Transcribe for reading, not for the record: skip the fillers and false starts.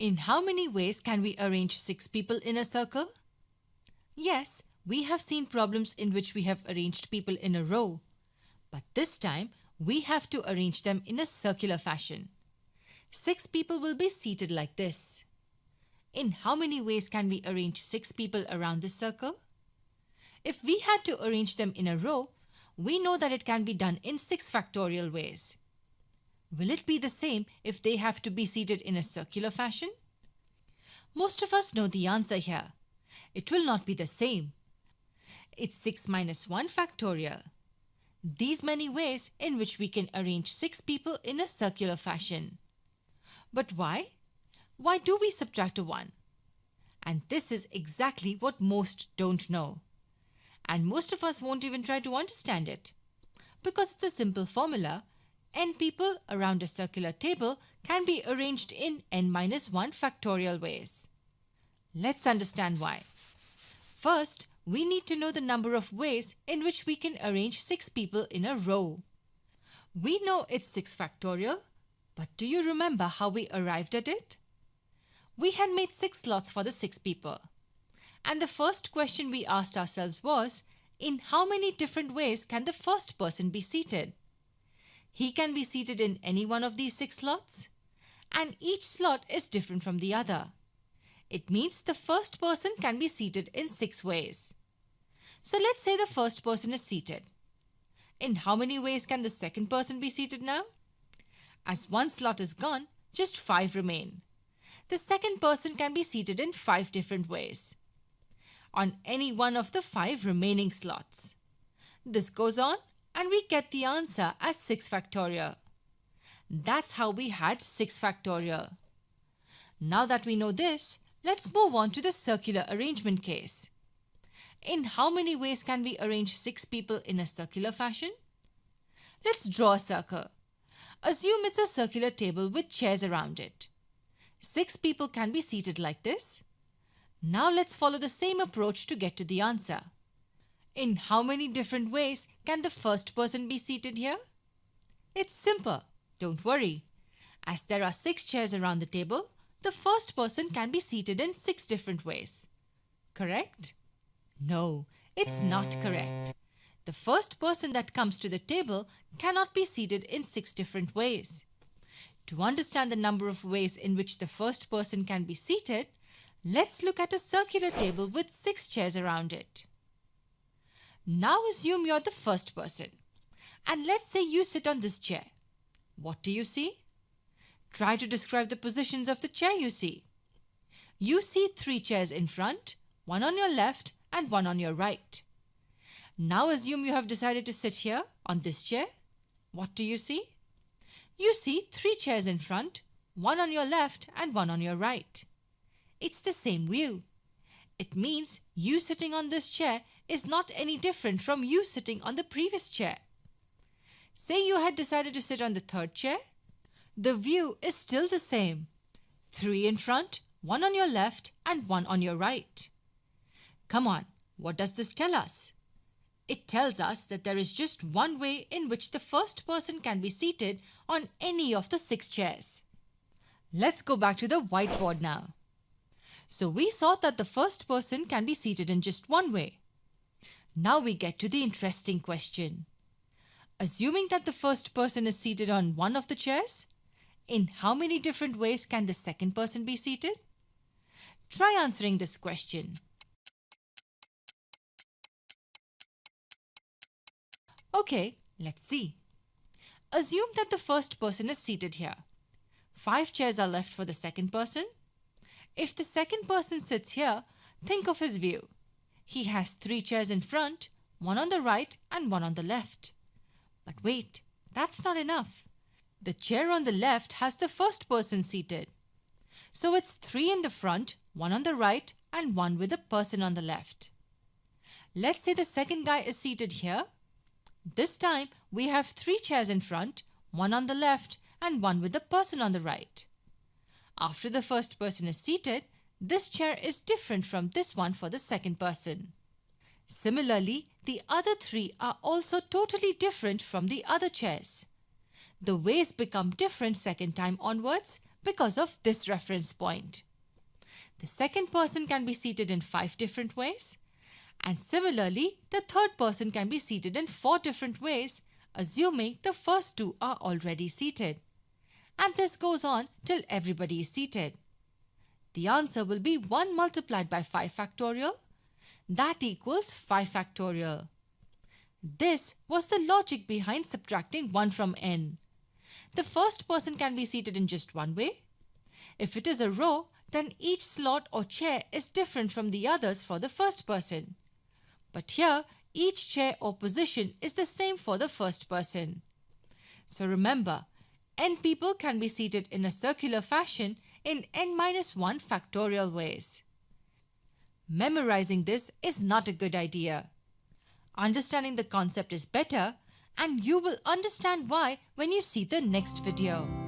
In how many ways can we arrange 6 people in a circle? Yes, we have seen problems in which we have arranged people in a row, but this time we have to arrange them in a circular fashion. 6 people will be seated like this. In how many ways can we arrange 6 people around this circle? If we had to arrange them in a row, we know that it can be done in 6 factorial ways. Will it be the same if they have to be seated in a circular fashion? Most of us know the answer here. It will not be the same. It's 6 minus 1 factorial. These many ways in which we can arrange 6 people in a circular fashion. But why? Why do we subtract a 1? And this is exactly what most don't know. And most of us won't even try to understand it. Because it's a simple formula, n people around a circular table can be arranged in n minus 1 factorial ways. Let's understand why. First, we need to know the number of ways in which we can arrange 6 people in a row. We know it's 6 factorial, but do you remember how we arrived at it? We had made 6 slots for the 6 people. And the first question we asked ourselves was, in how many different ways can the first person be seated? He can be seated in any one of these 6 slots, and each slot is different from the other. It means the first person can be seated in 6 ways. So let's say the first person is seated. In how many ways can the second person be seated now? As 1 slot is gone, just 5 remain. The second person can be seated in 5 different ways, on any one of the 5 remaining slots. This goes on and we get the answer as 6 factorial. That's how we had 6 factorial. Now that we know this, let's move on to the circular arrangement case. In how many ways can we arrange 6 people in a circular fashion? Let's draw a circle. Assume it's a circular table with chairs around it. 6 people can be seated like this. Now let's follow the same approach to get to the answer. In how many different ways can the first person be seated here? It's simple, don't worry. As there are 6 chairs around the table, the first person can be seated in 6 different ways. Correct? No, it's not correct. The first person that comes to the table cannot be seated in 6 different ways. To understand the number of ways in which the first person can be seated, let's look at a circular table with 6 chairs around it. Now assume you're the first person, and let's say you sit on this chair. What do you see? Try to describe the positions of the chair you see. You see 3 chairs in front, 1 on your left and 1 on your right. Now assume you have decided to sit here on this chair. What do you see? You see 3 chairs in front, 1 on your left and 1 on your right. It's the same view. It means you sitting on this chair is not any different from you sitting on the previous chair. Say you had decided to sit on the 3rd chair. The view is still the same. 3 in front, 1 on your left and 1 on your right. Come on, what does this tell us? It tells us that there is just one way in which the first person can be seated on any of the 6 chairs. Let's go back to the whiteboard now. So we saw that the first person can be seated in just one way. Now we get to the interesting question. Assuming that the first person is seated on one of the chairs, in how many different ways can the second person be seated? Try answering this question. Okay, let's see. Assume that the first person is seated here. 5 chairs are left for the second person. If the second person sits here, think of his view. He has 3 chairs in front, 1 on the right and 1 on the left. But wait, that's not enough. The chair on the left has the first person seated. So it's 3 in the front, 1 on the right and 1 with the person on the left. Let's say the second guy is seated here. This time we have 3 chairs in front, 1 on the left and 1 with the person on the right. After the first person is seated, this chair is different from this one for the second person. Similarly, the other 3 are also totally different from the other chairs. The ways become different second time onwards because of this reference point. The second person can be seated in 5 different ways. And similarly, the third person can be seated in 4 different ways, assuming the first 2 are already seated. And this goes on till everybody is seated. The answer will be 1 multiplied by 5 factorial. That equals 5 factorial. This was the logic behind subtracting 1 from n. The first person can be seated in just one way. If it is a row, then each slot or chair is different from the others for the first person. But here, each chair or position is the same for the first person. So remember, n people can be seated in a circular fashion in n-1 factorial ways. Memorizing this is not a good idea. Understanding the concept is better, and you will understand why when you see the next video.